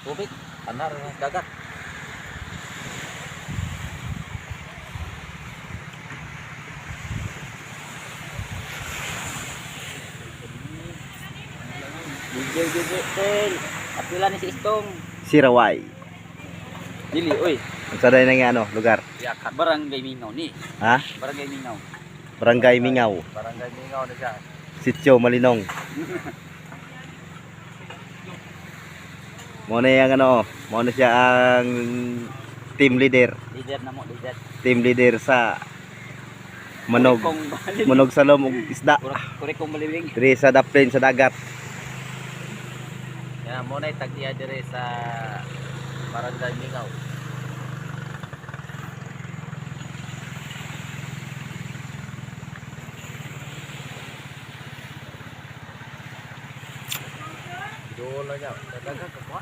tubig, anar ng dagat. Video tel. Apila ni si Istong. Sirawai. Dili oy. Unsa day nga ano, lugar? Ya Barangay Mingaw ni. Ha? Barangay Mingaw. Barangay Mingaw, Barangay Mingaw na siya. Sitio Malinong. Mo na yang ano, mo na siya ang team leader. Leader na mo, leader. Team leader sa manog. Manog sa lom ug isda. Kuri kong malibing. Diri sa daplin sa dagat. Ya mo na tagdiya dire sa Barangay Mingaw. Doon lang yan. Dagang ka po.